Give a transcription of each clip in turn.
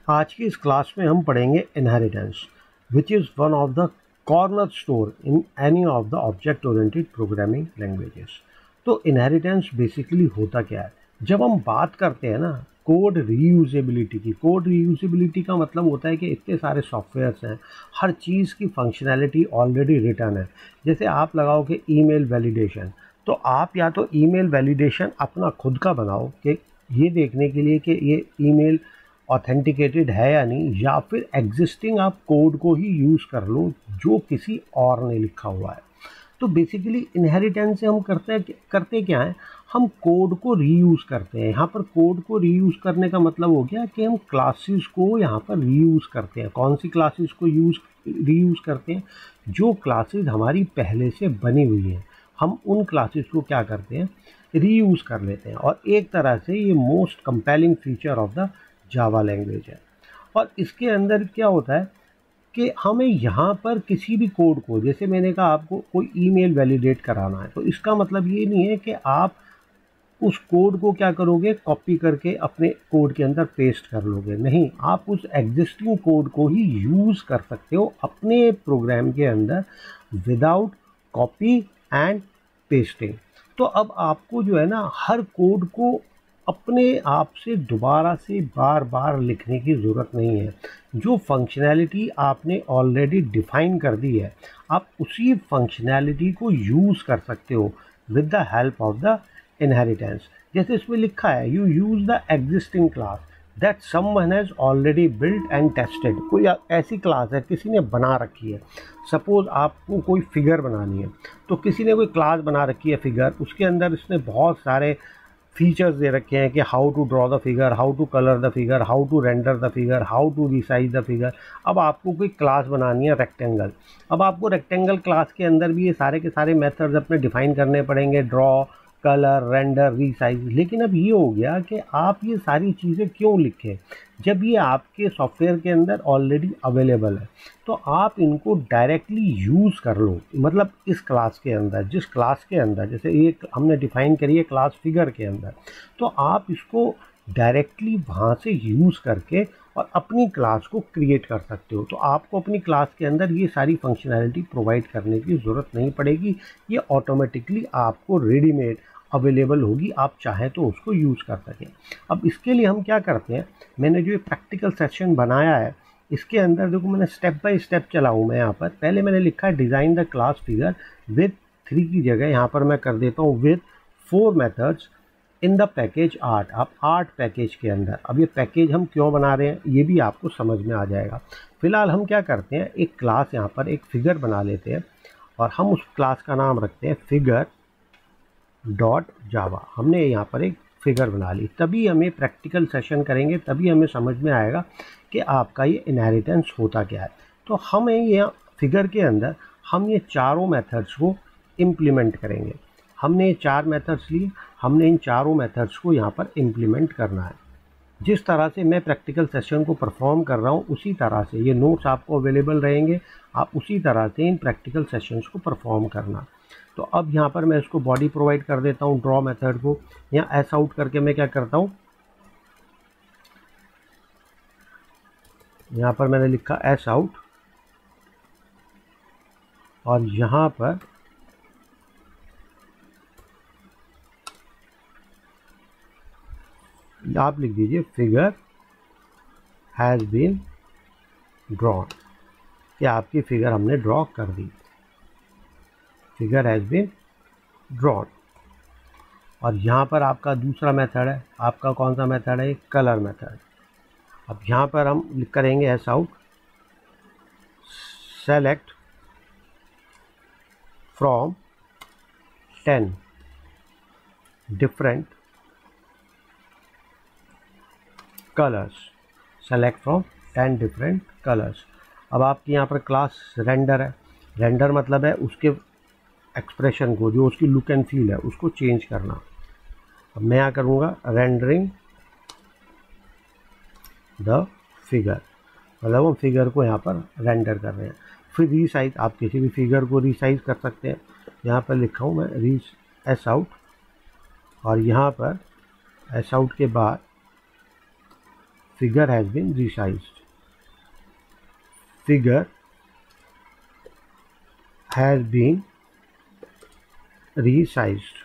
आज की इस क्लास में हम पढ़ेंगे inheritance, which is one of the corner stone in any of the object oriented programming languages. तो इनहेरिटेंस बेसिकली होता क्या है? जब हम बात करते हैं ना कोड रीयूजेबिलिटी की, कोड रीयूजेबिलिटी का मतलब होता है कि इतने सारे सॉफ्टवेयर्स हैं, हर चीज़ की फंक्शनैलिटी ऑलरेडी रिटर्न है। जैसे आप लगाओ कि ईमेल वैलिडेशन, तो आप या तो ईमेल वैलिडेशन अपना खुद का बनाओ कि ये देखने के लिए कि ये ईमेल ऑथेंटिकेटेड है या नहीं, या फिर एग्जिस्टिंग आप कोड को ही यूज़ कर लो जो किसी और ने लिखा हुआ है। तो बेसिकली इनहेरिटेंस से हम करते क्या है, हम कोड को रीयूज़ करते हैं। यहाँ पर कोड को रीयूज़ करने का मतलब हो गया कि हम क्लासेस को यहाँ पर रीयूज़ करते हैं। कौन सी क्लासेस को रीयूज़ करते हैं? जो क्लासेस हमारी पहले से बनी हुई हैं, हम उन क्लासेस को क्या करते हैं, रीयूज़ कर लेते हैं। और एक तरह से ये most compelling feature of the Java language है। और इसके अंदर क्या होता है कि हमें यहाँ पर किसी भी कोड को, जैसे मैंने कहा आपको कोई ईमेल वैलिडेट कराना है, तो इसका मतलब ये नहीं है कि आप उस कोड को क्या करोगे, कॉपी करके अपने कोड के अंदर पेस्ट कर लोगे। नहीं, आप उस एग्जिस्टिंग कोड को ही यूज़ कर सकते हो अपने प्रोग्राम के अंदर विदाउट कॉपी एंड पेस्टिंग। तो अब आपको जो है ना हर कोड को अपने आप से दोबारा से बार बार लिखने की ज़रूरत नहीं है। जो फंक्शनैलिटी आपने ऑलरेडी डिफ़ाइन कर दी है, आप उसी फंक्शनैलिटी को यूज़ कर सकते हो with the help of the inheritance. जैसे इसमें लिखा है, you use the existing class that someone has already built and tested. कोई ऐसी क्लास है किसी ने बना रखी है। सपोज़ आपको कोई फिगर बनानी है, तो किसी ने कोई क्लास बना रखी है फिगर, उसके अंदर इसने बहुत सारे फीचर्स दे रखे हैं कि how to draw the figure, how to colour the figure, how to render the figure, how to resize the figure. अब आपको कोई क्लास बनानी है रेक्टेंगल, अब आपको रेक्टेंगल क्लास के अंदर भी ये सारे के सारे मेथड्स अपने डिफाइन करने पड़ेंगे, ड्रॉ, कलर, रेंडर, रीसाइज। लेकिन अब ये हो गया कि आप ये सारी चीज़ें क्यों लिखें जब ये आपके सॉफ्टवेयर के अंदर ऑलरेडी अवेलेबल है। तो आप इनको डायरेक्टली यूज़ कर लो। मतलब इस क्लास के अंदर, जिस क्लास के अंदर, जैसे एक हमने डिफ़ाइन करी है क्लास फिगर के अंदर, तो आप इसको डायरेक्टली वहाँ से यूज़ करके और अपनी क्लास को क्रिएट कर सकते हो। तो आपको अपनी क्लास के अंदर ये सारी फंक्शनैलिटी प्रोवाइड करने की ज़रूरत नहीं पड़ेगी। ये ऑटोमेटिकली आपको रेडीमेड अवेलेबल होगी, आप चाहें तो उसको यूज़ कर सकें। अब इसके लिए हम क्या करते हैं, मैंने जो ये प्रैक्टिकल सेशन बनाया है, इसके अंदर देखो मैंने स्टेप बाय स्टेप चला हूँ। मैं यहाँ पर पहले मैंने लिखा है design the class figure with 3 की जगह यहाँ पर मैं कर देता हूँ with 4 methods in the package art. आप आर्ट पैकेज के अंदर, अब ये पैकेज हम क्यों बना रहे हैं ये भी आपको समझ में आ जाएगा। फिलहाल हम क्या करते हैं, एक क्लास यहाँ पर एक फिगर बना लेते हैं और हम उस क्लास का नाम रखते हैं फिगर डॉट जावा। हमने यहाँ पर एक फिगर बना ली, तभी हमें प्रैक्टिकल सेशन करेंगे, तभी हमें समझ में आएगा कि आपका ये इनहेरिटेंस होता क्या है। तो हमें ये फिगर के अंदर हम ये चारों मेथड्स को इम्प्लीमेंट करेंगे। हमने ये 4 मेथड्स लिए, हमने इन चारों मेथड्स को यहाँ पर इम्प्लीमेंट करना है। जिस तरह से मैं प्रैक्टिकल सेशन को परफॉर्म कर रहा हूँ उसी तरह से ये नोट्स आपको अवेलेबल रहेंगे, आप उसी तरह से इन प्रैक्टिकल सेशंस को परफॉर्म करना। तो अब यहाँ पर मैं इसको बॉडी प्रोवाइड कर देता हूँ ड्रॉ मेथड को। यहाँ एस आउट करके मैं क्या करता हूँ, यहाँ पर मैंने लिखा एस आउट और यहाँ पर आप लिख दीजिए फिगर हैज़ बीन ड्रॉन, कि आपकी फिगर हमने ड्रॉ कर दी, फिगर हैज़ बीन ड्रॉन। और यहाँ पर आपका दूसरा मेथड है, आपका कौन सा मेथड है, कलर मेथड। अब यहाँ पर हम करेंगे S out select from 10 different colours, select from 10 different colours. अब आपकी यहाँ पर क्लास रेंडर है, रेंडर मतलब है उसके एक्सप्रेशन को, जो उसकी लुक एंड फील है उसको चेंज करना। अब मैं क्या करूँगा, रेंडरिंग द फिगर, मतलब हम फिगर को यहाँ पर रेंडर कर रहे हैं। फिर रीसाइज, आप किसी भी फिगर को रीसाइज कर सकते हैं। यहाँ पर लिखा हूँ मैं एस आउट और यहाँ पर एस आउट के बाद figure has been resized. Figure has been resized.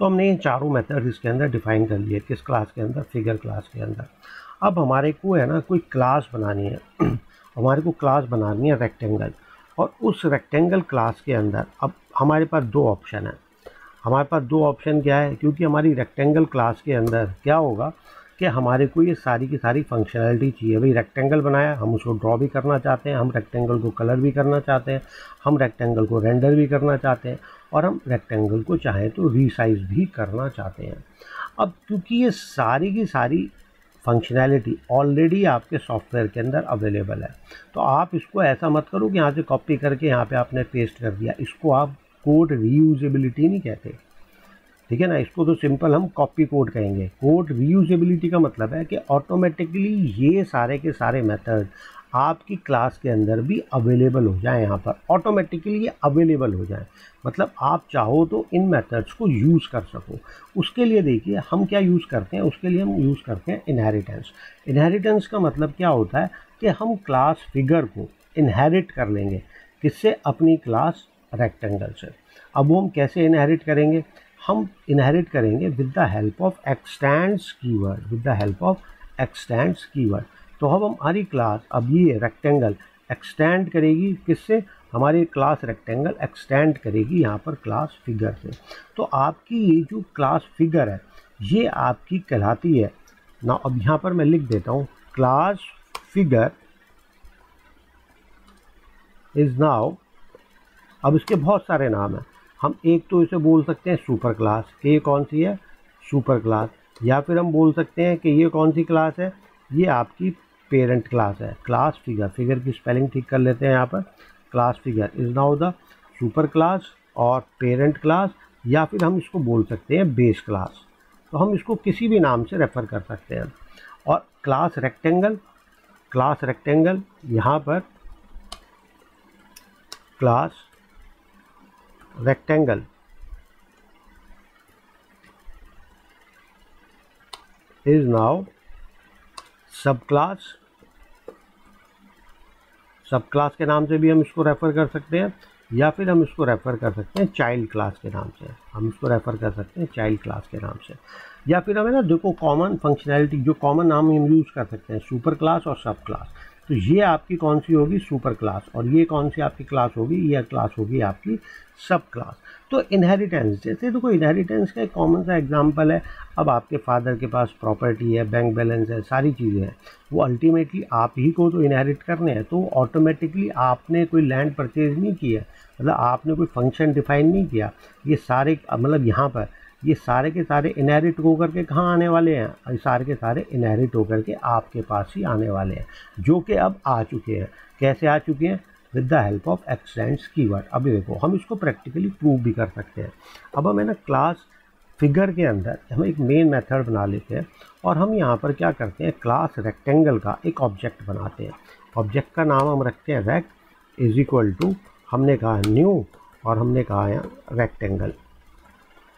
तो हमने ये चारों मेथड इसके अंदर डिफाइन कर लिए किस क्लास के अंदर, फिगर क्लास के अंदर। अब हमारे को है ना कोई क्लास बनानी है हमारे को क्लास बनानी है रेक्टेंगल, और उस रेक्टेंगल क्लास के अंदर अब हमारे पास दो ऑप्शन है। हमारे पास दो ऑप्शन क्या है, क्योंकि हमारी रेक्टेंगल क्लास के अंदर क्या होगा कि हमारे को ये सारी की सारी फंक्शनैलिटी चाहिए। भाई रेक्टेंगल बनाया, हम उसको ड्रॉ भी करना चाहते हैं, हम रेक्टेंगल को कलर भी करना चाहते हैं, हम रेक्टेंगल को रेंडर भी करना चाहते हैं, और हम रेक्टेंगल को चाहें तो रीसाइज भी करना चाहते हैं। अब क्योंकि ये सारी की सारी फंक्शनैलिटी ऑलरेडी आपके सॉफ्टवेयर के अंदर अवेलेबल है, तो आप इसको ऐसा मत करो कि यहाँ से कॉपी करके यहाँ पे आपने पेस्ट कर दिया। इसको आप कोड रीयूजेबिलिटी नहीं कहते, ठीक है ना। इसको तो सिंपल हम कॉपी कोड कहेंगे। कोड रीयूजेबिलिटी का मतलब है कि ऑटोमेटिकली ये सारे के सारे मेथड आपकी क्लास के अंदर भी अवेलेबल हो जाएं, यहाँ पर ऑटोमेटिकली ये अवेलेबल हो जाएं, मतलब आप चाहो तो इन मेथड्स को यूज़ कर सको। उसके लिए देखिए हम क्या यूज़ करते हैं, उसके लिए हम यूज़ करते हैं इनहेरिटेंस। इनहेरिटेंस का मतलब क्या होता है कि हम क्लास फिगर को इनहेरिट कर लेंगे, किससे, अपनी क्लास रेक्टेंगल से। अब वो हम कैसे इनहेरिट करेंगे, हम इनहेरिट करेंगे with the help of x tends keyword, with the help of x tends keyword. तो अब हमारी क्लास अब ये रेक्टेंगल एक्सटेंड करेगी किससे, हमारी क्लास रेक्टेंगल एक्सटेंड करेगी यहाँ पर क्लास फिगर से। तो आपकी ये जो क्लास फिगर है ये आपकी कहलाती है ना। अब यहाँ पर मैं लिख देता हूँ क्लास फिगर इज नाउ, अब इसके बहुत सारे नाम हैं। हम एक तो इसे बोल सकते हैं सुपर क्लास, कि ये कौन सी है, सुपर क्लास। या फिर हम बोल सकते हैं कि ये कौन सी क्लास है, ये आपकी पेरेंट क्लास है, क्लास फिगर। फिगर की स्पेलिंग ठीक कर लेते हैं यहाँ पर। Class figure is now the super class और पेरेंट क्लास, या फिर हम इसको बोल सकते हैं बेस क्लास। तो हम इसको किसी भी नाम से रेफ़र कर सकते हैं। और क्लास रेक्टेंगल यहाँ पर क्लास रेक्टेंगल इज नाउ सब क्लास के नाम से भी हम इसको रेफ़र कर सकते हैं, या फिर हम इसको रेफ़र कर सकते हैं चाइल्ड क्लास के नाम से। हम इसको रेफ़र कर सकते हैं चाइल्ड क्लास के नाम से, या फिर हमें ना देखो कॉमन फंक्शनैलिटी जो कॉमन नाम हम यूज़ कर सकते हैं, सुपर क्लास और सब क्लास। तो ये आपकी कौन सी होगी, सुपर क्लास, और ये कौन सी आपकी क्लास होगी, ये क्लास होगी आपकी सब क्लास। तो इनहेरिटेंस, जैसे देखो इनहेरिटेंस का एक कॉमन सा एग्जांपल है। अब आपके फादर के पास प्रॉपर्टी है, बैंक बैलेंस है, सारी चीज़ें हैं, वो अल्टीमेटली आप ही को तो इनहेरिट करने हैं। तो ऑटोमेटिकली आपने कोई लैंड परचेज नहीं किया, मतलब आपने कोई फंक्शन डिफाइन नहीं किया। ये सारे मतलब यहाँ पर ये सारे के सारे इनहेरिट होकर के कहाँ आने वाले हैं, ये सारे के सारे इनहेरिट होकर के आपके पास ही आने वाले हैं, जो कि अब आ चुके हैं। कैसे आ चुके हैं, with the help of x tends keyword. अभी देखो हम इसको प्रैक्टिकली प्रूव भी कर सकते हैं। अब हम है ना क्लास फिगर के अंदर हम एक मेन मेथड बना लेते हैं, और हम यहाँ पर क्या करते हैं, क्लास रेक्टेंगल का एक ऑब्जेक्ट बनाते हैं। ऑब्जेक्ट का नाम हम रखते हैं रेक्ट इज इक्वल टू, हमने कहा न्यू, और हमने कहा है रेक्टेंगल।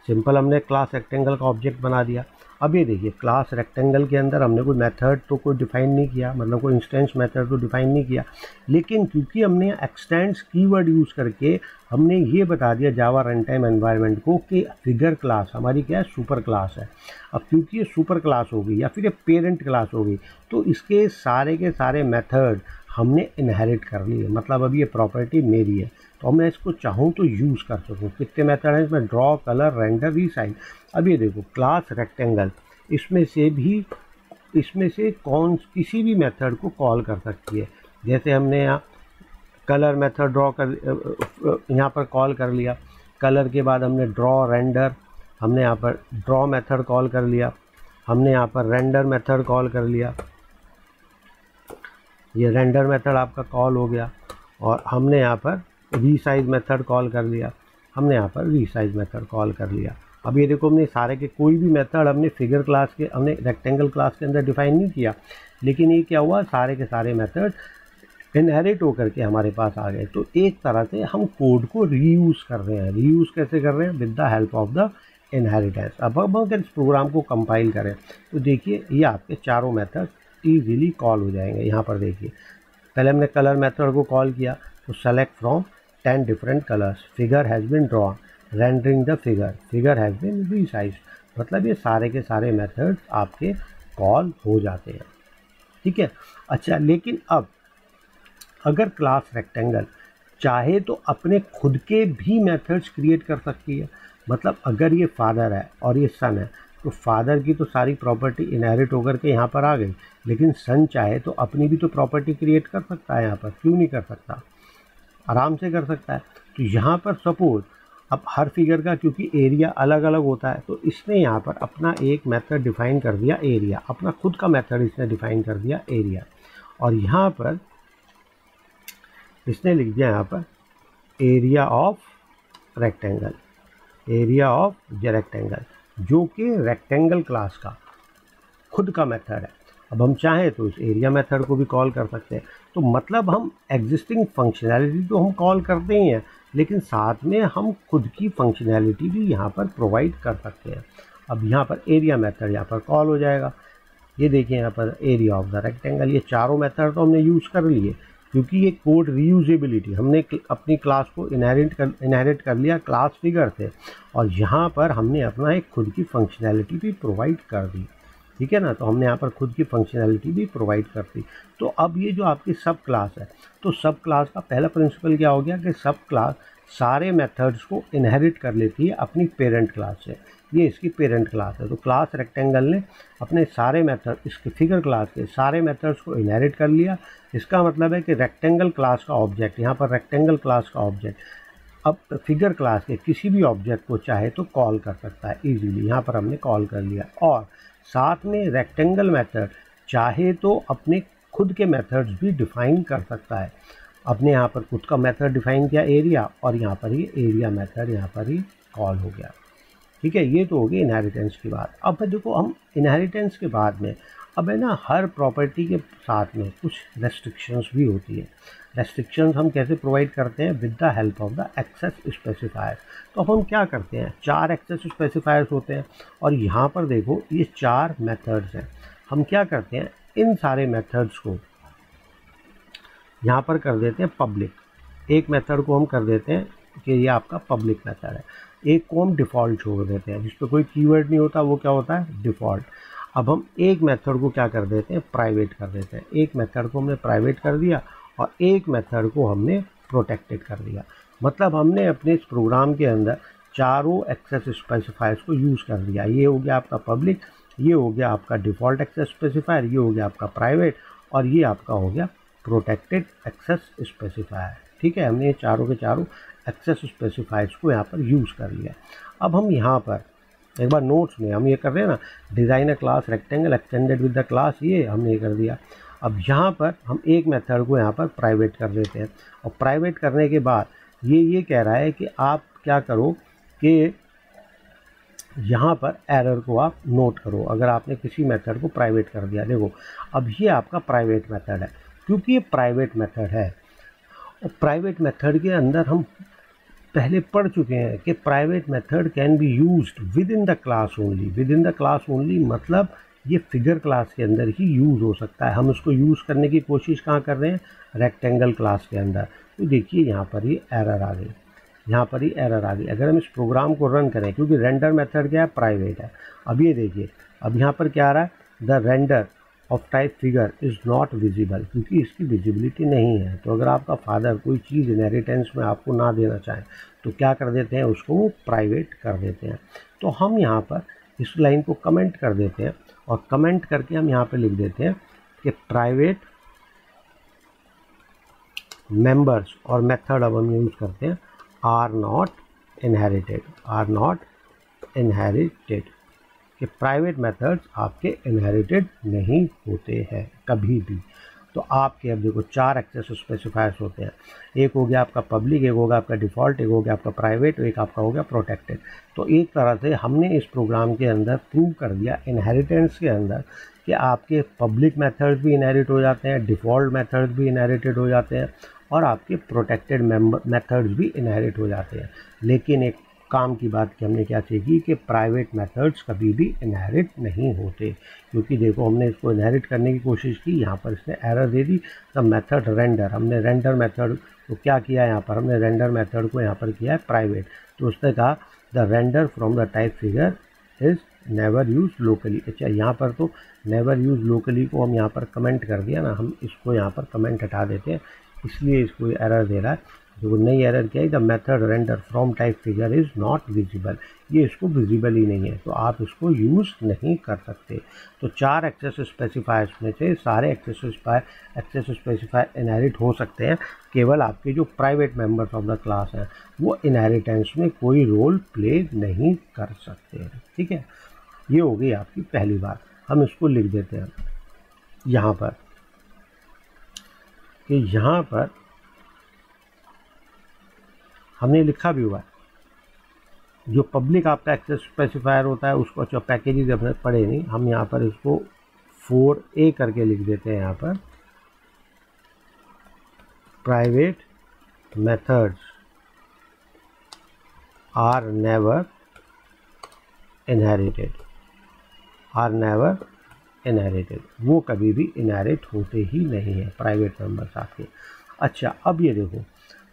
सिंपल हमने क्लास रेक्टेंगल का ऑब्जेक्ट बना दिया। अब ये देखिए क्लास रेक्टेंगल के अंदर हमने कोई मेथड तो कोई डिफाइन नहीं किया, मतलब कोई इंस्टेंस मेथड तो डिफाइन नहीं किया, लेकिन क्योंकि हमने एक्सटेंड्स कीवर्ड यूज़ करके हमने ये बता दिया जावा रन टाइम एनवायरनमेंट को कि फिगर क्लास हमारी क्या है, सुपर क्लास है। अब क्योंकि ये सुपर क्लास होगी या फिर ये पेरेंट क्लास होगी, तो इसके सारे के सारे मेथड हमने इनहेरिट कर लिए, मतलब अब ये प्रॉपर्टी मेरी है। तो मैं इसको चाहूँ तो यूज़ कर सकूँ। कितने मेथड हैं इसमें, ड्रॉ, कलर, रेंडर, रीसाइज। अब ये देखो क्लास रेक्टेंगल, इसमें से कौन किसी भी मेथड को कॉल कर सकती है। जैसे हमने यहाँ कलर मेथड यहाँ पर कॉल कर लिया, कलर के बाद हमने ड्रॉ, रेंडर, हमने यहाँ पर ड्रॉ मेथड कॉल कर लिया, हमने यहाँ पर रेंडर मेथड कॉल कर लिया, ये रेंडर मेथड आपका कॉल हो गया, और हमने यहाँ पर रीसाइज मेथड कॉल कर लिया, हमने यहाँ पर रीसाइज मेथड कॉल कर लिया। अब ये देखो हमने सारे के कोई भी मेथड हमने फिगर क्लास के, हमने रेक्टेंगल क्लास के अंदर डिफाइन नहीं किया, लेकिन ये क्या हुआ, सारे के सारे मेथड इनहेरिट होकर के हमारे पास आ गए। तो एक तरह से हम कोड को रीयूज़ कर रहे हैं। रीयूज़ कैसे कर रहे हैं, with the help of the inheritance. अब हम अगर इस प्रोग्राम को कंपाइल करें तो देखिए ये आपके चारों मेथड ईजिली कॉल हो जाएंगे। यहाँ पर देखिए पहले हमने कलर मेथड को कॉल किया तो select from 10 different colours, figure has been drawn, rendering the figure, figure has been resize. मतलब ये सारे के सारे मेथड्स आपके कॉल हो जाते हैं, ठीक है। अच्छा, लेकिन अब अगर क्लास रेक्टेंगल चाहे तो अपने खुद के भी मेथड्स क्रिएट कर सकती है। मतलब अगर ये फादर है और ये सन है तो फादर की तो सारी प्रॉपर्टी इनहेरिट होकर के यहाँ पर आ गई, लेकिन सन चाहे तो अपनी भी तो प्रॉपर्टी क्रिएट कर सकता है यहाँ पर, क्यों नहीं कर सकता, आराम से कर सकता है। तो यहाँ पर सपोज अब हर फिगर का क्योंकि एरिया अलग अलग होता है तो इसने यहाँ पर अपना एक मेथड डिफाइन कर दिया एरिया, अपना खुद का मेथड इसने डिफाइन कर दिया एरिया, और यहाँ पर इसने लिख दिया यहाँ पर area of rectangle, area of rectangle, जो कि रेक्टेंगल क्लास का खुद का मेथड है। अब हम चाहें तो इस एरिया मेथड को भी कॉल कर सकते हैं। तो मतलब हम एग्जिस्टिंग फंक्शनैलिटी तो हम कॉल करते ही हैं, लेकिन साथ में हम खुद की फंक्शनैलिटी भी यहाँ पर प्रोवाइड कर सकते हैं। अब यहाँ पर एरिया मेथड यहाँ पर कॉल हो जाएगा। ये देखिए यहाँ पर एरिया ऑफ द रेक्टेंगल, ये चारों मेथड तो हमने यूज़ कर लिए क्योंकि ये कोड रीयूजेबिलिटी, हमने अपनी क्लास को इनहेरिट कर लिया क्लास फिगर से, और यहाँ पर हमने अपना एक खुद की फंक्शनैलिटी भी प्रोवाइड कर दी, ठीक है ना। तो हमने यहाँ पर खुद की फंक्शनैलिटी भी प्रोवाइड कर दी। तो अब ये जो आपकी सब क्लास है, तो सब क्लास का पहला प्रिंसिपल क्या हो गया कि सब क्लास सारे मेथड्स को इनहेरिट कर लेती है अपनी पेरेंट क्लास से। ये इसकी पेरेंट क्लास है। तो क्लास रेक्टेंगल ने अपने सारे मेथड, इसके फिगर क्लास के सारे मेथड्स को इनहेरिट कर लिया। इसका मतलब है कि रेक्टेंगल क्लास का ऑब्जेक्ट, यहाँ पर रेक्टेंगल क्लास का ऑब्जेक्ट अब फिगर क्लास के किसी भी ऑब्जेक्ट को चाहे तो कॉल कर सकता है इजीली। यहाँ पर हमने कॉल कर लिया, और साथ में रेक्टेंगल मेथड चाहे तो अपने खुद के मेथड्स भी डिफाइन कर सकता है। अपने यहाँ पर खुद का मेथड डिफाइन किया एरिया, और यहाँ पर ही एरिया मेथड यहाँ पर ही कॉल हो गया, ठीक है। ये तो हो गई इनहेरिटेंस की बात। अब देखो हम इनहेरिटेंस के बाद में अब है ना हर प्रॉपर्टी के साथ में कुछ रेस्ट्रिक्शंस भी होती है। रेस्ट्रिक्शंस हम कैसे प्रोवाइड करते हैं, with the help of the access specifier. तो अब हम क्या करते हैं, 4 एक्सेस स्पेसिफायर्स होते हैं, और यहाँ पर देखो ये 4 मेथड्स हैं। हम क्या करते हैं, इन सारे मेथड्स को यहाँ पर कर देते हैं पब्लिक। एक मेथड को हम कर देते हैं कि ये आपका पब्लिक मेथड है, एक को हम डिफ़ॉल्ट छोड़ देते हैं, जिस पर कोई कीवर्ड नहीं होता, वो क्या होता है, डिफ़ॉल्ट। अब हम एक मेथड को क्या कर देते हैं, प्राइवेट कर देते हैं। एक मेथड को हमने प्राइवेट कर दिया और एक मेथड को हमने प्रोटेक्टेड कर दिया। मतलब हमने अपने इस प्रोग्राम के अंदर चारों एक्सेस स्पेसिफायर्स को यूज़ कर दिया। ये हो गया आपका पब्लिक, ये हो गया आपका डिफ़ॉल्ट एक्सेस स्पेसिफायर, ये हो गया आपका प्राइवेट, और ये आपका हो गया प्रोटेक्टेड एक्सेस स्पेसिफायर, ठीक है। हमने ये चारों के चारों एक्सेस स्पेसिफायर्स को यहाँ पर यूज़ कर लिया। अब हम यहाँ पर एक बार नोट्स में हम ये कर रहे हैं ना, design a class rectangle extended with the class, ये हमने ये कर दिया। अब यहाँ पर हम एक मेथड को यहाँ पर प्राइवेट कर देते हैं, और प्राइवेट करने के बाद ये कह रहा है कि आप क्या करो कि यहाँ पर एरर को आप नोट करो अगर आपने किसी मेथड को प्राइवेट कर दिया। देखो अब ये आपका प्राइवेट मेथड है, क्योंकि ये प्राइवेट मेथड है, और प्राइवेट मेथड के अंदर हम पहले पढ़ चुके हैं कि private method can be used with in the class only. With in the class only मतलब ये फिगर क्लास के अंदर ही यूज़ हो सकता है। हम उसको यूज़ करने की कोशिश कहाँ कर रहे हैं, रेक्टेंगल क्लास के अंदर। तो देखिए यहाँ पर ये एरर आ गई, यहाँ पर ही एरर आ गई। अगर हम इस प्रोग्राम को रन करें, क्योंकि रेंडर मेथड क्या है, प्राइवेट है। अब ये देखिए, अब यहाँ पर क्या आ रहा है, the render of type figure is not visible, क्योंकि इसकी विजिबिलिटी नहीं है। तो अगर आपका फादर कोई चीज़ इनहेरिटेंस में आपको ना देना चाहें तो क्या कर देते हैं, उसको प्राइवेट कर देते हैं। तो हम यहाँ पर इस लाइन को कमेंट कर देते हैं, और कमेंट करके हम यहाँ पे लिख देते हैं कि प्राइवेट मेंबर्स, और मेथड अब हम यूज़ करते हैं are not inherited, are not inherited, कि प्राइवेट मेथड्स आपके इनहेरिटेड नहीं होते हैं कभी भी। तो आपके अब देखो 4 एक्सेस स्पेसिफायर्स होते हैं, एक हो गया आपका पब्लिक, एक हो गया आपका डिफ़ॉल्ट, एक हो गया आपका प्राइवेट, एक आपका हो गया प्रोटेक्टेड। तो एक तरह से हमने इस प्रोग्राम के अंदर प्रूव कर दिया इनहेरिटेंस के अंदर कि आपके पब्लिक मेथड्स भी इनहेरिट हो जाते हैं, डिफ़ॉल्ट मेथड्स भी इनहेरिटेड हो जाते हैं, और आपके प्रोटेक्टेड मेथड्स भी इनहेरिट हो जाते हैं। लेकिन एक काम की बात की, हमने क्या सीखी कि प्राइवेट मेथड्स कभी भी इनहेरिट नहीं होते, क्योंकि देखो हमने इसको इनहेरिट करने की कोशिश की, यहाँ पर इसने error they the. The method render, हमने रेंडर मेथड को क्या किया, यहाँ पर हमने रेंडर मेथड को यहाँ पर किया है प्राइवेट, तो उसने कहा the render from the type figure is never use locally. अच्छा, यहाँ पर तो नेवर यूज लोकली को हम यहाँ पर कमेंट कर दिया ना, हम इसको यहाँ पर कमेंट हटा देते हैं, इसलिए इसको एरर दे रहा है। जो नई एरर क्या है, the method render from type figure is not visible, ये इसको विजिबल ही नहीं है, तो आप इसको यूज़ नहीं कर सकते। तो 4 एक्सेस स्पेसिफायर्स में से सारे एक्सेस स्पेसिफायर इनहेरिट हो सकते हैं, केवल आपके जो private members of the class हैं वो इनहेरिटेंस में कोई रोल प्ले नहीं कर सकते हैं। ठीक है, ये हो गई आपकी पहली बात। हम इसको लिख देते हैं यहाँ पर कि यहाँ पर हमने लिखा भी हुआ है, जो पब्लिक आपका एक्सेस स्पेसिफायर होता है उसको, अच्छा पैकेजेस अपने पढ़े नहीं, हम यहाँ पर इसको 4A करके लिख देते हैं। यहाँ पर private methods are never inherited, वो कभी भी इनहेरिट होते ही नहीं है प्राइवेट मेंबर्स आपके। अच्छा, अब ये देखो,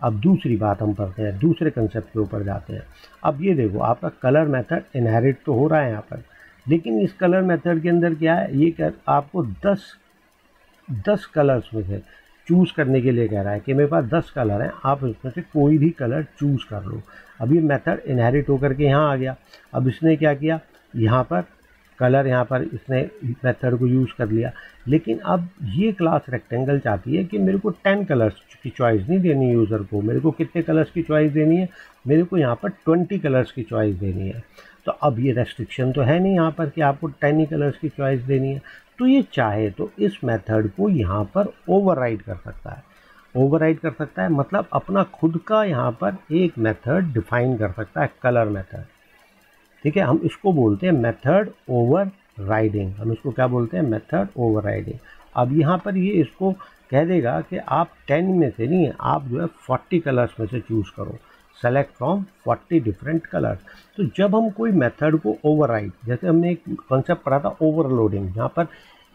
अब दूसरी बात हम पढ़ते हैं, दूसरे कंसेप्ट के ऊपर जाते हैं। अब ये देखो, आपका कलर मेथड इनहेरिट तो हो रहा है यहाँ पर, लेकिन इस कलर मेथड के अंदर क्या है, ये आपको 10 कलर्स में से चूज़ करने के लिए कह रहा है कि मेरे पास 10 कलर हैं, आप उसमें से कोई भी कलर चूज़ कर लो। अब ये मेथड इनहेरिट होकर के यहाँ आ गया। अब इसने क्या किया, यहाँ पर कलर, यहाँ पर इसने मेथड को यूज़ कर लिया, लेकिन अब ये क्लास रेक्टेंगल चाहती है कि मेरे को 10 कलर्स की चॉइस नहीं देनी यूज़र को, मेरे को कितने कलर्स की चॉइस देनी है, मेरे को यहाँ पर 20 कलर्स की चॉइस देनी है। तो अब ये रेस्ट्रिक्शन तो है नहीं यहाँ पर कि आपको 10 ही कलर्स की चॉइस देनी है, तो ये चाहे तो इस मेथड को यहाँ पर ओवरराइड कर सकता है। ओवरराइड कर सकता है मतलब अपना खुद का यहाँ पर एक मेथड डिफाइन कर सकता है, कलर मेथड। ठीक है, हम इसको बोलते हैं मेथड ओवरराइडिंग, हम इसको क्या बोलते हैं, मेथड ओवरराइडिंग। अब यहाँ पर ये इसको कह देगा कि आप 10 में से नहीं है, आप जो है 40 कलर्स में से चूज़ करो, सेलेक्ट फ्रॉम 40 डिफरेंट कलर्स। तो जब हम कोई मेथड को ओवरराइड, जैसे हमने एक कॉन्सेप्ट पढ़ा था ओवरलोडिंग, यहाँ पर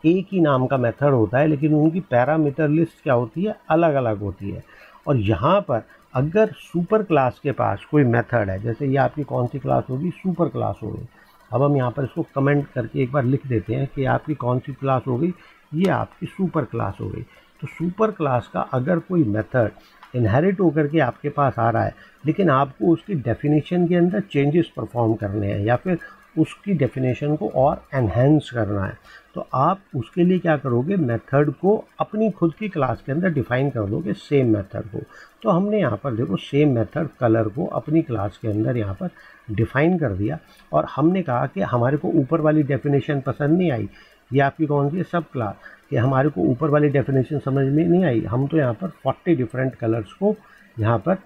एक ही नाम का मेथड होता है लेकिन उनकी पैरामीटर लिस्ट क्या होती है, अलग अलग होती है। और यहाँ पर अगर सुपर क्लास के पास कोई मेथड है, जैसे ये आपकी कौन सी क्लास होगी, सुपर क्लास होगी। अब हम यहाँ पर इसको कमेंट करके एक बार लिख देते हैं कि आपकी कौन सी क्लास हो गई, ये आपकी सुपर क्लास हो गई। तो सुपर क्लास का अगर कोई मेथड इनहेरिट होकर के आपके पास आ रहा है, लेकिन आपको उसकी डेफिनेशन के अंदर चेंजेस परफॉर्म करने हैं या फिर उसकी डेफिनेशन को और एनहेंस करना है, तो आप उसके लिए क्या करोगे, मेथड को अपनी खुद की क्लास के अंदर डिफाइन कर दोगे, सेम मेथड को। तो हमने यहाँ पर देखो सेम मेथड कलर को अपनी क्लास के अंदर यहाँ पर डिफाइन कर दिया, और हमने कहा कि हमारे को ऊपर वाली डेफिनेशन पसंद नहीं आई, ये आपकी कौन सी है, सब क्लास, कि हमारे को ऊपर वाली डेफिनेशन समझ में नहीं आई, हम तो यहाँ पर 40 डिफरेंट कलर्स को यहाँ पर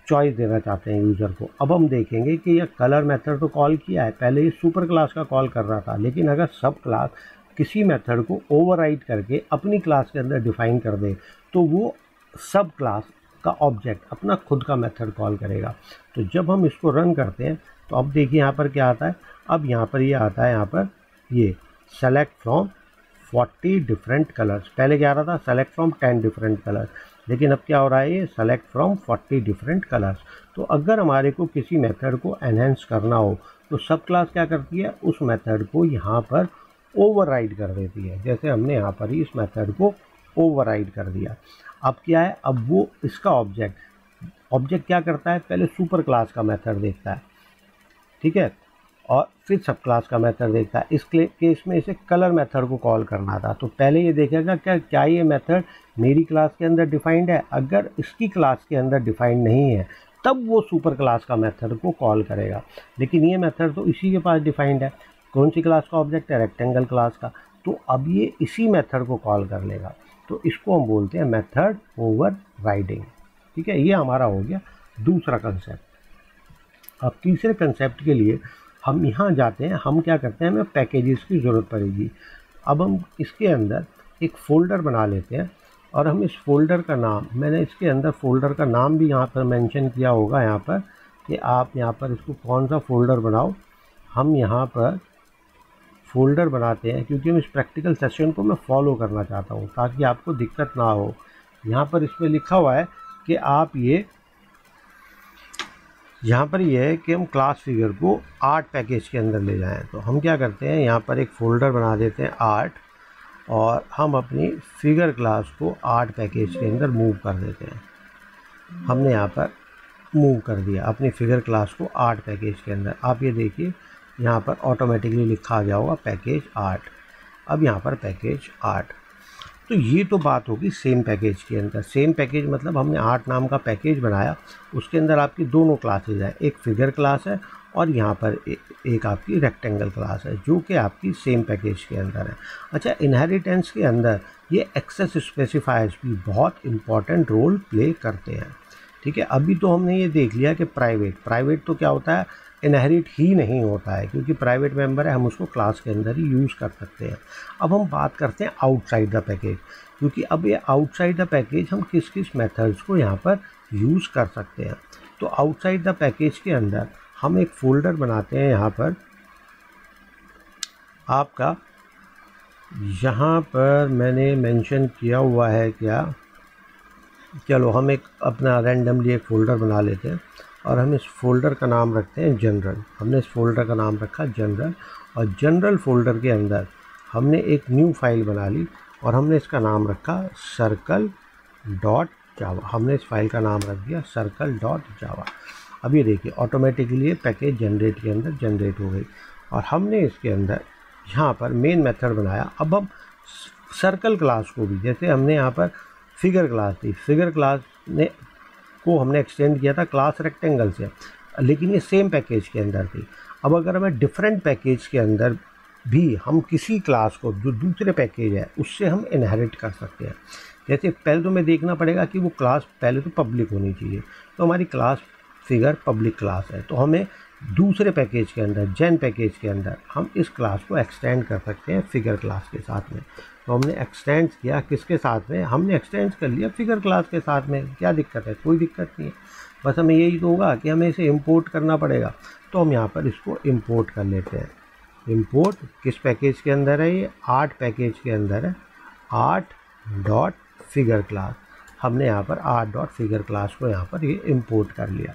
चॉइस देना चाहते हैं यूज़र को। अब हम देखेंगे कि यह कलर मेथड तो कॉल किया है, पहले ये सुपर क्लास का कॉल कर रहा था, लेकिन अगर सब क्लास किसी मेथड को ओवरराइड करके अपनी क्लास के अंदर डिफाइन कर दे, तो वो सब क्लास का ऑब्जेक्ट अपना खुद का मेथड कॉल करेगा। तो जब हम इसको रन करते हैं तो अब देखिए यहाँ पर क्या आता है, अब यहाँ पर ये आता है, यहाँ पर ये सेलेक्ट फ्रॉम 40 डिफरेंट कलर्स, पहले क्या आ रहा था, सेलेक्ट फ्रॉम 10 डिफरेंट कलर्स, लेकिन अब क्या हो रहा है, ये सेलेक्ट फ्रॉम 40 डिफरेंट कलर्स। तो अगर हमारे को किसी मेथड को एनहेंस करना हो तो सब क्लास क्या करती है, उस मेथड को यहाँ पर ओवरराइड कर देती है, जैसे हमने यहाँ पर ही इस मेथड को ओवरराइड कर दिया। अब क्या है, अब वो इसका ऑब्जेक्ट क्या करता है, पहले सुपर क्लास का मेथड देखता है, ठीक है, और फिर सब क्लास का मेथड देखता है। इस केस में इसे कलर मेथड को कॉल करना था, तो पहले ये देखेगा क्या ये मेथड मेरी क्लास के अंदर डिफाइंड है, अगर इसकी क्लास के अंदर डिफाइंड नहीं है तब वो सुपर क्लास का मेथड को कॉल करेगा। लेकिन ये मेथड तो इसी के पास डिफाइंड है, कौन सी क्लास का ऑब्जेक्ट है, रेक्टेंगल क्लास का, तो अब ये इसी मेथड को कॉल कर लेगा। तो इसको हम बोलते हैं मेथड ओवरराइडिंग। ठीक है, ये हमारा हो गया दूसरा कंसेप्ट। अब तीसरे कंसेप्ट के लिए हम यहाँ जाते हैं, हम क्या करते हैं, हमें पैकेजेस की ज़रूरत पड़ेगी। अब हम इसके अंदर एक फ़ोल्डर बना लेते हैं, और हम इस फोल्डर का नाम, मैंने इसके अंदर फ़ोल्डर का नाम भी यहाँ पर मेंशन किया होगा, यहाँ पर कि आप यहाँ पर इसको कौन सा फ़ोल्डर बनाओ। हम यहाँ पर फ़ोल्डर बनाते हैं क्योंकि हम इस प्रैक्टिकल सेशन को मैं फॉलो करना चाहता हूँ ताकि आपको दिक्कत ना हो। यहाँ पर इसमें लिखा हुआ है कि आप ये यहाँ पर ये है कि हम क्लास फिगर को आर्ट पैकेज के अंदर ले जाएं। तो हम क्या करते हैं, यहाँ पर एक फ़ोल्डर बना देते हैं आर्ट, और हम अपनी फिगर क्लास को आर्ट पैकेज के अंदर मूव कर देते हैं। हमने यहाँ पर मूव कर दिया अपनी फिगर क्लास को आर्ट पैकेज के अंदर। आप ये देखिए यहाँ पर ऑटोमेटिकली लिखा आ गया होगा पैकेज आर्ट। अब यहाँ पर पैकेज आर्ट, तो ये तो बात होगी सेम पैकेज के अंदर। सेम पैकेज मतलब हमने आर्ट नाम का पैकेज बनाया, उसके अंदर आपकी दोनों क्लासेज हैं, एक फिगर क्लास है और यहाँ पर एक आपकी रेक्टेंगल क्लास है, जो कि आपकी सेम पैकेज के अंदर है। अच्छा, इनहेरिटेंस के अंदर ये एक्सेस स्पेसिफायर्स भी बहुत इंपॉर्टेंट रोल प्ले करते हैं। ठीक है, अभी तो हमने ये देख लिया कि प्राइवेट तो क्या होता है, इनहेरिट ही नहीं होता है, क्योंकि प्राइवेट मेंबर है, हम उसको क्लास के अंदर ही यूज़ कर सकते हैं। अब हम बात करते हैं आउटसाइड द पैकेज, क्योंकि अब ये आउटसाइड द पैकेज हम किस किस मेथड्स को यहाँ पर यूज़ कर सकते हैं। तो आउटसाइड द पैकेज के अंदर हम एक फ़ोल्डर बनाते हैं। यहाँ पर आपका यहाँ पर मैंने मेंशन किया हुआ है क्या, चलो हम एक अपना रैंडमली एक फ़ोल्डर बना लेते हैं और हम इस फ़ोल्डर का नाम रखते हैं जनरल। हमने इस फ़ोल्डर का नाम रखा जनरल, और जनरल फ़ोल्डर के अंदर हमने एक न्यू फाइल बना ली और हमने इसका नाम रखा circle.java। हमने इस फाइल का नाम रख दिया circle.java। अब ये देखिए ऑटोमेटिकली ये पैकेज जनरेट के अंदर जनरेट हो गई, और हमने इसके अंदर यहाँ पर मेन मेथड बनाया। अब हम सर्कल क्लास को भी, जैसे हमने यहाँ पर फिगर क्लास थी, फिगर क्लास को हमने एक्सटेंड किया था क्लास रेक्टेंगल से, लेकिन ये सेम पैकेज के अंदर थी। अब अगर हमें डिफरेंट पैकेज के अंदर भी हम किसी क्लास को, जो दूसरे पैकेज है, उससे हम इनहेरिट कर सकते हैं। जैसे पहले तो हमें देखना पड़ेगा कि वो क्लास पहले तो पब्लिक होनी चाहिए, तो हमारी क्लास फिगर पब्लिक क्लास है, तो हमें दूसरे पैकेज के अंदर, जेन पैकेज के अंदर, हम इस क्लास को एक्सटेंड कर सकते हैं फिगर क्लास के साथ में। तो हमने एक्सटेंड किया किसके साथ में, हमने एक्सटेंड कर लिया फिगर क्लास के साथ में। क्या दिक्कत है, कोई दिक्कत नहीं है, बस हमें यही तो होगा कि हमें इसे इंपोर्ट करना पड़ेगा। तो हम यहाँ पर इसको इंपोर्ट कर लेते हैं। इंपोर्ट किस पैकेज के अंदर है, ये आर्ट पैकेज के अंदर है, आर्ट.फिगर क्लास। हमने यहाँ पर आर्ट.फिगर क्लास को यहाँ पर ये इंपोर्ट कर लिया।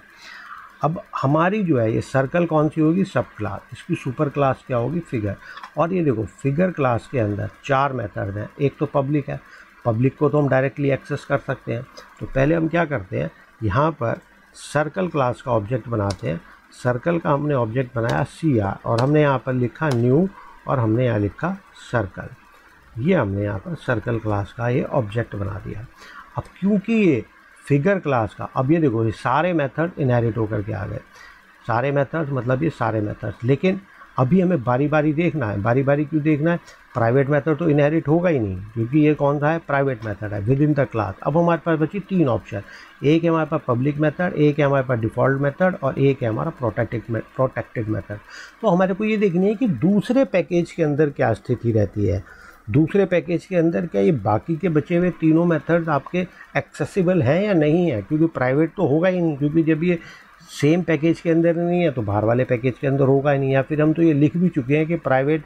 अब हमारी जो है ये सर्कल कौन सी होगी, सब क्लास, इसकी सुपर क्लास क्या होगी, फिगर। और ये देखो फिगर क्लास के अंदर 4 मेथड हैं। एक तो पब्लिक है, पब्लिक को तो हम डायरेक्टली एक्सेस कर सकते हैं। तो पहले हम क्या करते हैं, यहाँ पर सर्कल क्लास का ऑब्जेक्ट बनाते हैं। सर्कल का हमने ऑब्जेक्ट बनाया CR, और हमने यहाँ पर लिखा न्यू, और हमने यहाँ लिखा सर्कल। ये हमने यहाँ पर सर्कल क्लास का ये ऑब्जेक्ट बना दिया। अब क्योंकि ये फिगर क्लास का, अब ये देखो ये सारे मेथड इनहेरिट होकर के आ गए, सारे मेथड्स मतलब ये सारे मेथड्स। लेकिन अभी हमें बारी बारी देखना है। बारी बारी क्यों देखना है, प्राइवेट मेथड तो इनहेरिट होगा ही नहीं, क्योंकि ये कौन सा है, प्राइवेट मेथड है विद इन द क्लास। अब हमारे पास बची 3 ऑप्शन, एक है हमारे पास पब्लिक मेथड, एक है हमारे पास डिफ़ॉल्ट मेथड, और एक है हमारा प्रोटेक्टेड मेथड। तो हमारे को ये देखनी है कि दूसरे पैकेज के अंदर क्या स्थिति रहती है। दूसरे पैकेज के अंदर क्या ये बाकी के बचे हुए तीनों मेथड्स आपके एक्सेसिबल हैं या नहीं है, क्योंकि प्राइवेट तो होगा ही नहीं, क्योंकि जब ये सेम पैकेज के अंदर नहीं है तो बाहर वाले पैकेज के अंदर होगा ही नहीं। या फिर हम तो ये लिख भी चुके हैं कि प्राइवेट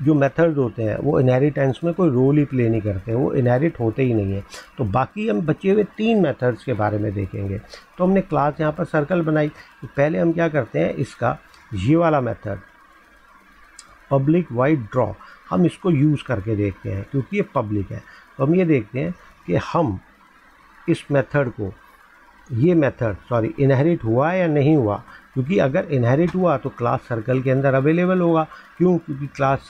जो मेथड्स होते हैं वो इनहेरिटेंस में कोई रोल ही प्ले नहीं करते, वो इनहेरिट होते ही नहीं है। तो बाकी हम बचे हुए 3 मेथड्स के बारे में देखेंगे। तो हमने क्लास यहाँ पर सर्कल बनाई, तो पहले हम क्या करते हैं, इसका ये वाला मेथड पब्लिक वाइड ड्रॉ, हम इसको यूज़ करके देखते हैं, क्योंकि ये पब्लिक है। तो हम ये देखते हैं कि हम इस मेथड को, ये मेथड इनहेरिट हुआ है या नहीं हुआ, क्योंकि अगर इनहेरिट हुआ तो क्लास सर्कल के अंदर अवेलेबल होगा। क्यों, क्योंकि क्लास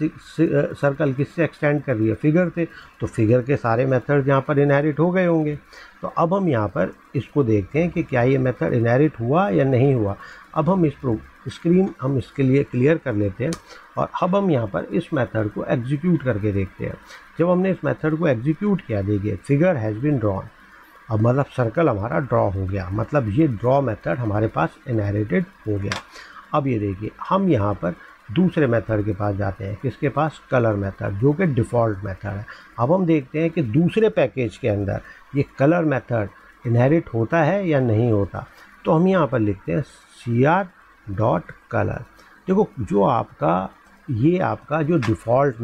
सर्कल किससे एक्सटेंड कर रही है, फिगर से, तो फिगर के सारे मेथड यहाँ पर इनहेरिट हो गए होंगे। तो अब हम यहाँ पर इसको देखते हैं कि क्या ये मेथड इनहेरिट हुआ या नहीं हुआ। अब हम इस स्क्रीन हम इसके लिए क्लियर कर लेते हैं, और अब हम यहाँ पर इस मेथड को एग्जीक्यूट करके देखते हैं। जब हमने इस मेथड को एग्जीक्यूट किया, देखिए फिगर हैज़ बीन ड्रॉन, अब मतलब सर्कल हमारा ड्रॉ हो गया, मतलब ये ड्रॉ मेथड हमारे पास इनहेरिटेड हो गया। अब ये देखिए हम यहाँ पर दूसरे मेथड के पास जाते हैं, किसके पास, कलर मेथड, जो कि डिफ़ॉल्ट मेथड है। अब हम देखते हैं कि दूसरे पैकेज के अंदर ये कलर मेथड इनहेरिट होता है या नहीं होता। तो हम यहाँ पर लिखते हैं cr.color। देखो जो आपका जो डिफ़ॉल्ट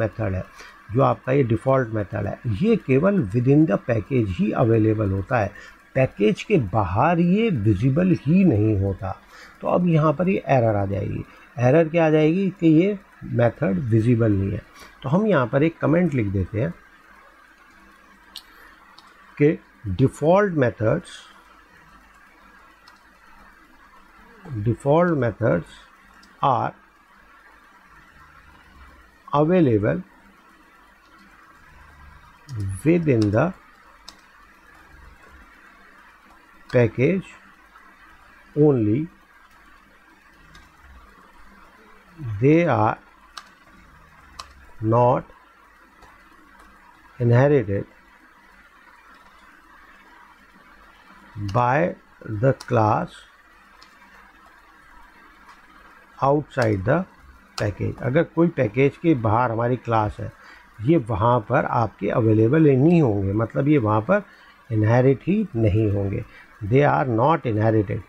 मेथड है, ये केवल with in the package he available होता है, पैकेज के बाहर ये विजिबल ही नहीं होता। तो अब यहाँ पर ये एरर आ जाएगी। एरर क्या आ जाएगी कि ये मेथड विजिबल नहीं है। तो हम यहाँ पर एक कमेंट लिख देते हैं कि default methods are available within the package only, they are not inherited by the class outside the package. अगर कोई पैकेज के बाहर हमारी क्लास है, ये वहाँ पर आपके अवेलेबल नहीं होंगे, मतलब ये वहाँ पर इनहेरिट ही नहीं होंगे। They are not inherited.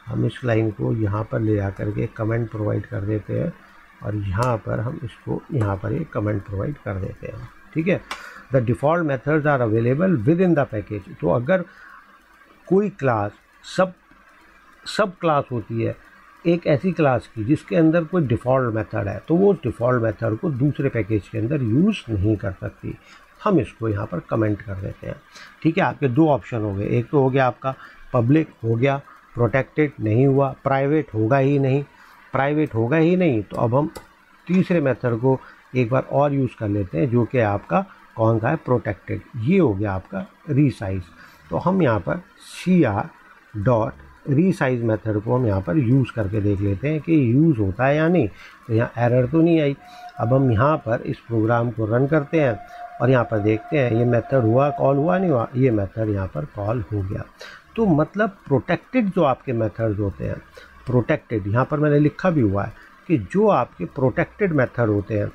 हम इस लाइन को यहाँ पर ले जा करके कमेंट प्रोवाइड कर देते हैं और यहाँ पर हम इसको यहाँ पर एक कमेंट प्रोवाइड कर देते हैं। ठीक है, the default methods are available within the package. तो अगर कोई क्लास सब क्लास होती है एक ऐसी क्लास की जिसके अंदर कोई डिफ़ॉल्ट मेथड है, तो वो डिफ़ॉल्ट मेथड को दूसरे पैकेज के अंदर यूज़ नहीं कर सकती। हम इसको यहाँ पर कमेंट कर देते हैं। ठीक है, आपके दो ऑप्शन हो गए। एक तो हो गया आपका पब्लिक हो गया, प्रोटेक्टेड नहीं हुआ, प्राइवेट होगा ही नहीं। तो अब हम तीसरे मेथड को एक बार और यूज़ कर लेते हैं, जो कि आपका कौन सा है, प्रोटेक्टेड। ये हो गया आपका रीसाइज। तो हम यहाँ पर cr. रीसाइज मेथड को हम यहाँ पर यूज़ करके देख लेते हैं कि यूज़ होता है या नहीं। तो यहाँ एरर तो नहीं आई। अब हम यहाँ पर इस प्रोग्राम को रन करते हैं और यहाँ पर देखते हैं ये मेथड कॉल हुआ नहीं हुआ। ये मेथड यहाँ पर कॉल हो गया। तो मतलब प्रोटेक्टेड जो आपके मेथड्स होते हैं, प्रोटेक्टेड यहाँ पर मैंने लिखा भी हुआ है कि जो आपके प्रोटेक्टेड मेथड होते हैं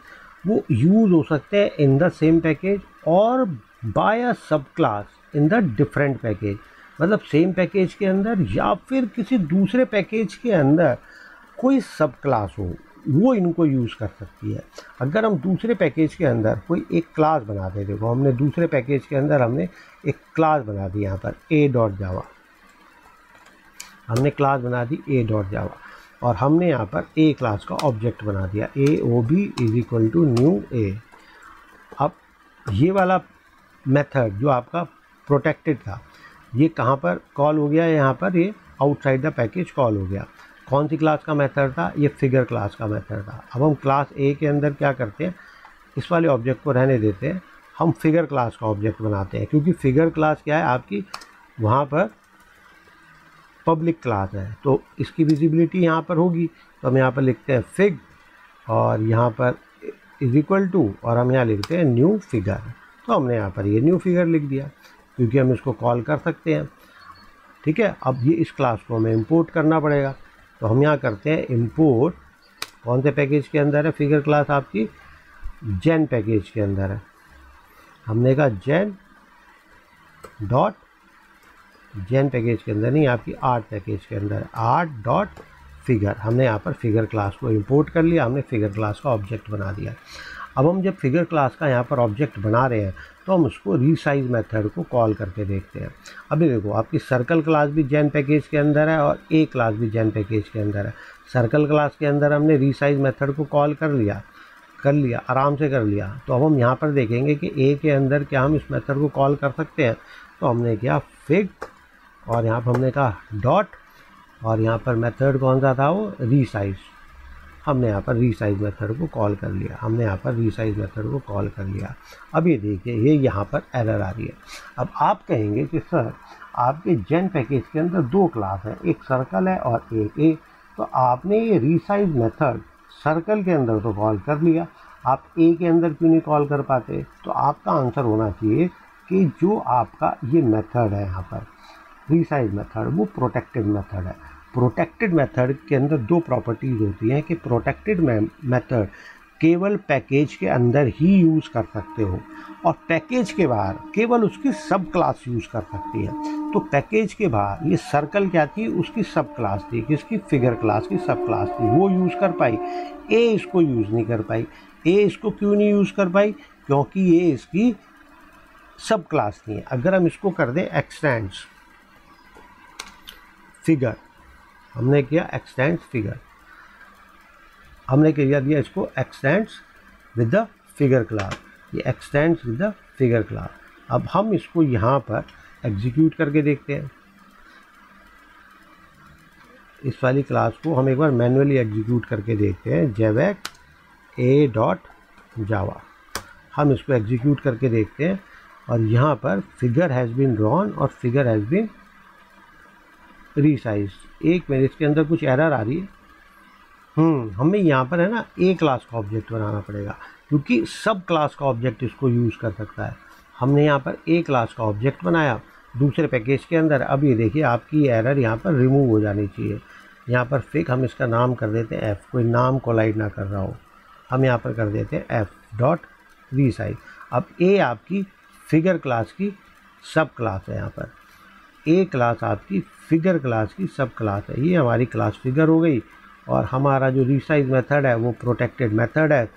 वो यूज़ हो सकते हैं इन द सेम पैकेज और by a sub class in the different package. मतलब सेम पैकेज के अंदर या फिर किसी दूसरे पैकेज के अंदर कोई सब क्लास हो, वो इनको यूज़ कर सकती है। अगर हम दूसरे पैकेज के अंदर कोई एक क्लास बना दे, देखो हमने दूसरे पैकेज के अंदर हमने एक क्लास बना दी, यहाँ पर a.java हमने क्लास बना दी a.java और हमने यहाँ पर a क्लास का ऑब्जेक्ट बना दिया aob = new a। अब ये वाला मेथड जो आपका प्रोटेक्टेड था, ये कहाँ पर कॉल हो गया, यहाँ पर ये आउटसाइड द पैकेज कॉल हो गया। कौन सी क्लास का मेथड था, ये फिगर क्लास का मेथड था। अब हम क्लास ए के अंदर क्या करते हैं, इस वाले ऑब्जेक्ट को रहने देते हैं, हम फिगर क्लास का ऑब्जेक्ट बनाते हैं, क्योंकि फिगर क्लास क्या है आपकी, वहाँ पर पब्लिक क्लास है, तो इसकी विजिबिलिटी यहाँ पर होगी। तो हम यहाँ पर लिखते हैं फिग और यहाँ पर = और हम यहाँ लिखते हैं न्यू फिगर। तो हमने यहाँ पर ये न्यू फिगर लिख दिया क्योंकि हम इसको कॉल कर सकते हैं। ठीक है, अब ये इस क्लास को हमें इंपोर्ट करना पड़ेगा। तो हम यहाँ करते हैं इंपोर्ट, कौन से पैकेज के अंदर है फिगर क्लास आपकी, जेन पैकेज के अंदर है। हमने कहा जेन पैकेज के अंदर नहीं, आपकी आर्ट पैकेज के अंदर art.figure। हमने यहाँ पर फिगर क्लास को इंपोर्ट कर लिया, हमने फिगर क्लास का ऑब्जेक्ट बना दिया। अब हम जब फिगर क्लास का यहाँ पर ऑब्जेक्ट बना रहे हैं तो हम उसको रीसाइज मेथड को कॉल करके देखते हैं। अभी देखो आपकी सर्कल क्लास भी जेन पैकेज के अंदर है और ए क्लास भी जेन पैकेज के अंदर है। सर्कल क्लास के अंदर हमने रीसाइज मेथड को कॉल कर लिया, आराम से कर लिया। तो अब हम यहाँ पर देखेंगे कि ए के अंदर क्या हम इस मेथड को कॉल कर सकते हैं। तो हमने किया फिग और यहाँ पर हमने कहा डॉट और यहाँ पर मेथड कौन सा था, वो रीसाइज। हमने यहाँ पर रीसाइज मेथड को कॉल कर लिया। अब ये देखिए ये यहाँ पर एरर आ रही है। अब आप कहेंगे कि सर आपके जेन पैकेज के अंदर दो क्लास है, एक सर्कल है और एक ए, तो आपने ये रीसाइज मेथड सर्कल के अंदर तो कॉल कर लिया, आप ए के अंदर क्यों नहीं कॉल कर पाते? तो आपका आंसर होना चाहिए कि जो आपका ये मेथड है यहाँ पर रीसाइज मेथड, वो प्रोटेक्टेड मेथड है। प्रोटेक्टेड मेथड के अंदर दो प्रॉपर्टीज़ होती हैं कि प्रोटेक्टेड मेथड केवल पैकेज के अंदर ही यूज़ कर सकते हो, और पैकेज के बाहर केवल उसकी सब क्लास यूज़ कर सकती है। तो पैकेज के बाहर ये सर्कल क्या थी, उसकी सब क्लास थी, किसकी, फिगर क्लास की सब क्लास थी, वो यूज़ कर पाई। ए इसको यूज़ नहीं कर पाई। ए इसको क्यों नहीं यूज़ कर पाई, क्योंकि ये इसकी सब क्लास नहीं है। अगर हम इसको कर दें एक्सटेंड्स फिगर, हमने किया एक्सटेंड्स फिगर, हमने क्या दिया इसको, extends with the figure class, ये extends with the figure class. अब हम इसको यहाँ पर एग्जीक्यूट करके देखते हैं। इस वाली क्लास को हम एक बार मैन्युअली एग्जीक्यूट करके देखते हैं, जेवेक ए डॉट जावा। हम इसको एग्जीक्यूट करके देखते हैं और यहाँ पर फिगर हैज़ बीन ड्रॉन और फिगर हैज़ बीन रीसाइज्ड। एक मिनट, इसके अंदर कुछ एरर आ रही है। हमें यहाँ पर है ना ए क्लास का ऑब्जेक्ट बनाना पड़ेगा, क्योंकि सब क्लास का ऑब्जेक्ट इसको यूज़ कर सकता है। हमने यहाँ पर ए क्लास का ऑब्जेक्ट बनाया दूसरे पैकेज के अंदर। अब ये देखिए आपकी एरर यहाँ पर रिमूव हो जानी चाहिए। यहाँ पर फिक हम इसका नाम कर देते हैं एफ़, कोई नाम कोलाइड ना कर रहा हो, हम यहाँ पर कर देते हैं एफ़ डॉट रीसाइज। अब ए आपकी फिगर क्लास की सब क्लास है, यहाँ पर ए क्लास आपकी फिगर क्लास की सब क्लास है। ये हमारी क्लास फिगर हो गई और हमारा जो रीसाइज मेथड है वो प्रोटेक्टेड मेथड है।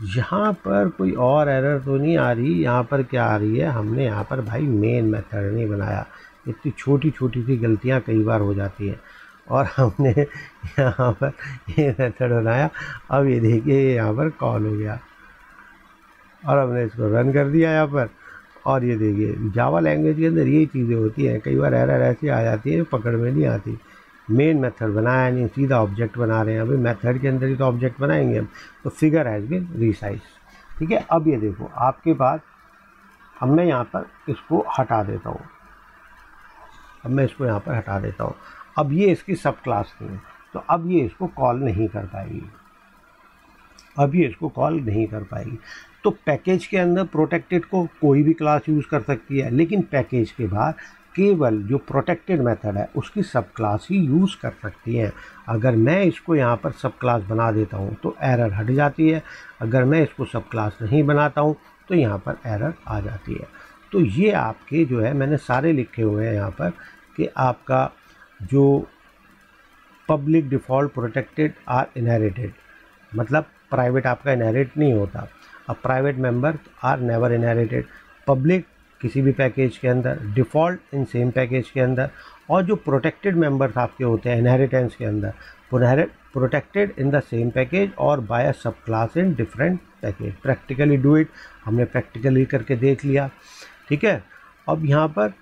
यहाँ पर कोई और एरर तो नहीं आ रही। यहाँ पर क्या आ रही है, हमने यहाँ पर भाई मेन मेथड नहीं बनाया। इतनी छोटी छोटी सी गलतियाँ कई बार हो जाती हैं और हमने यहाँ पर ये मेथड बनाया। अब ये देखिए यहाँ पर कॉल हो गया और हमने इसको रन कर दिया यहाँ पर। और ये देखिए जावा लैंग्वेज के अंदर ये चीज़ें होती हैं, कई बार एरर ऐसी आ जाती है पकड़ में नहीं आती। मेन मेथड बनाया नहीं, सीधा ऑब्जेक्ट बना रहे हैं। अभी मेथड के अंदर ही तो ऑब्जेक्ट बनाएंगे हम। तो फिगर हैज़ बीन रीसाइज, ठीक है। अब ये देखो आपके पास, अब मैं यहाँ पर इसको हटा देता हूँ, अब मैं इसको यहाँ पर हटा देता हूँ। अब ये इसकी सब क्लास नहीं है, तो अब ये इसको कॉल नहीं कर पाएगी, अब ये इसको कॉल नहीं कर पाएगी। तो पैकेज के अंदर प्रोटेक्टेड को कोई भी क्लास यूज़ कर सकती है, लेकिन पैकेज के बाहर केवल जो प्रोटेक्टेड मेथड है उसकी सब क्लास ही यूज़ कर सकती है। अगर मैं इसको यहाँ पर सब क्लास बना देता हूँ तो एरर हट जाती है, अगर मैं इसको सब क्लास नहीं बनाता हूँ तो यहाँ पर एरर आ जाती है। तो ये आपके जो है मैंने सारे लिखे हुए हैं यहाँ पर कि आपका जो public default protected are inherited, मतलब प्राइवेट आपका इनहेरिट नहीं होता। अब private member are never inherited, public किसी भी पैकेज के अंदर, डिफ़ॉल्ट इन सेम पैकेज के अंदर, और जो प्रोटेक्टेड मेंबर्स आपके होते हैं इनहेरिटेंस के अंदर, protected in the same package और by a sub class in different package. Practically do it, हमने प्रैक्टिकली करके देख लिया, ठीक है। अब यहाँ पर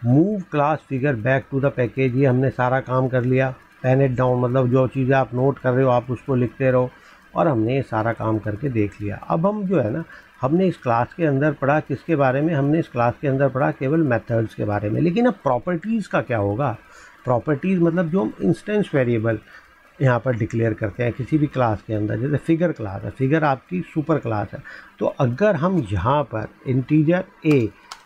move class figure back to the package, ये हमने सारा काम कर लिया। पेन इट डाउन, मतलब जो चीज़ें आप नोट कर रहे हो आप उसको लिखते रहो, और हमने ये सारा काम करके देख लिया। अब हम जो है ना, हमने इस क्लास के अंदर पढ़ा किसके बारे में, हमने इस क्लास के अंदर पढ़ा केवल मेथड्स के बारे में। लेकिन अब प्रॉपर्टीज़ का क्या होगा, प्रॉपर्टीज़ मतलब जो हम इंस्टेंस वेरिएबल यहाँ पर डिक्लेयर करते हैं किसी भी क्लास के अंदर, जैसे फिगर क्लास है, फिगर आपकी सुपर क्लास है। तो अगर हम यहाँ पर integer a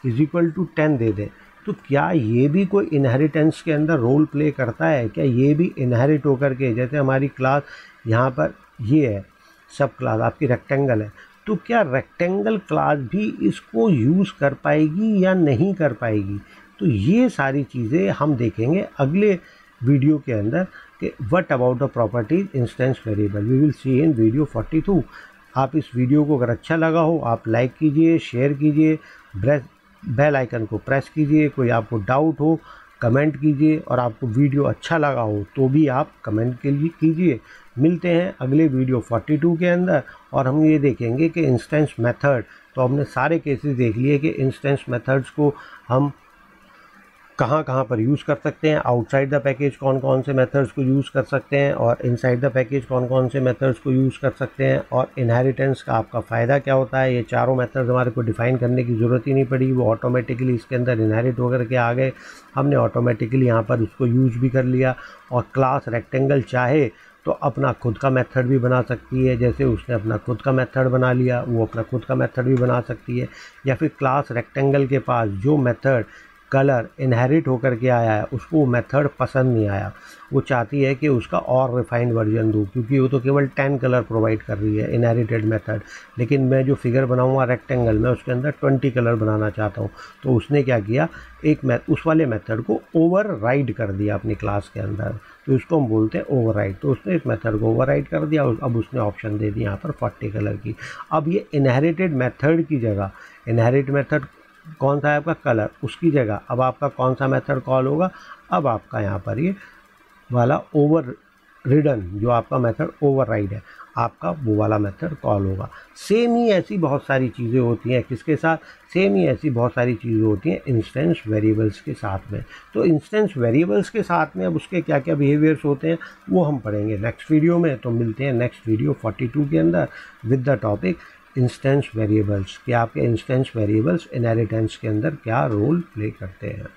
is equal to 10 दे दें, तो क्या ये भी कोई इनहेरिटेंस के अंदर रोल प्ले करता है, क्या ये भी इनहेरिट होकर के, जैसे हमारी क्लास यहाँ पर ये है सब क्लास आपकी रेक्टेंगल है, तो क्या रेक्टेंगल क्लास भी इसको यूज़ कर पाएगी या नहीं कर पाएगी। तो ये सारी चीज़ें हम देखेंगे अगले वीडियो के अंदर कि what about the properties instance variable, we will see in video 42। आप इस वीडियो को अगर अच्छा लगा हो आप लाइक कीजिए, शेयर कीजिए, बेल आइकन को प्रेस कीजिए। कोई आपको डाउट हो कमेंट कीजिए, और आपको वीडियो अच्छा लगा हो तो भी आप कमेंट के लिए कीजिए। मिलते हैं अगले वीडियो 42 के अंदर, और हम ये देखेंगे कि इंस्टेंस मेथड, तो हमने सारे केसेस देख लिए कि इंस्टेंस मेथड्स को हम कहाँ कहाँ पर यूज़ कर सकते हैं, आउटसाइड द पैकेज कौन कौन से मेथड्स को यूज़ कर सकते हैं, और इनसाइड द पैकेज कौन कौन से मेथड्स को यूज़ कर सकते हैं, और इनहेरिटेंस का आपका फ़ायदा क्या होता है। ये चारों मेथड्स हमारे को डिफ़ाइन करने की ज़रूरत ही नहीं पड़ी, वो ऑटोमेटिकली इसके अंदर इनहेरिट होकर के आ गए। हमने ऑटोमेटिकली यहाँ पर उसको यूज़ भी कर लिया। और क्लास रेक्टेंगल चाहे तो अपना खुद का मेथड भी बना सकती है, जैसे उसने अपना खुद का मेथड बना लिया, वो अपना खुद का मेथड भी बना सकती है। या फिर क्लास रेक्टेंगल के पास जो मेथड कलर इनहेरिट होकर के आया है उसको वो मेथड पसंद नहीं आया, वो चाहती है कि उसका और रिफाइंड वर्जन दूँ, क्योंकि वो तो केवल 10 कलर प्रोवाइड कर रही है इनहेरिटेड मेथड, लेकिन मैं जो फिगर बनाऊंगा रेक्टेंगल में उसके अंदर 20 कलर बनाना चाहता हूँ। तो उसने क्या किया, उस वाले मेथड को ओवरराइड कर दिया अपनी क्लास के अंदर, तो इसको हम बोलते हैं ओवरराइड। तो उसने इस मेथड को ओवरराइड कर दिया, अब उसने ऑप्शन दे दिया यहाँ पर 40 कलर की। अब ये इनहेरिटेड मेथड की जगह, इनहेरिट मेथड कौन सा है आपका कलर, उसकी जगह अब आपका कौन सा मेथड कॉल होगा, अब आपका यहाँ पर ये वाला ओवर रिडन जो आपका मेथड ओवरराइड है आपका वो वाला मेथड कॉल होगा। सेम ही ऐसी बहुत सारी चीज़ें होती हैं, किसके साथ, सेम ही ऐसी बहुत सारी चीज़ें होती हैं इंस्टेंस वेरिएबल्स के साथ में। तो इंस्टेंस वेरिएबल्स के साथ में अब उसके क्या क्या बिहेवियर्स होते हैं वो हम पढ़ेंगे नेक्स्ट वीडियो में। तो मिलते हैं नेक्स्ट वीडियो 42 के अंदर with the topic instance variables, कि आपके इंस्टेंस वेरिएबल्स इनहेरिटेंस के अंदर क्या रोल प्ले करते हैं।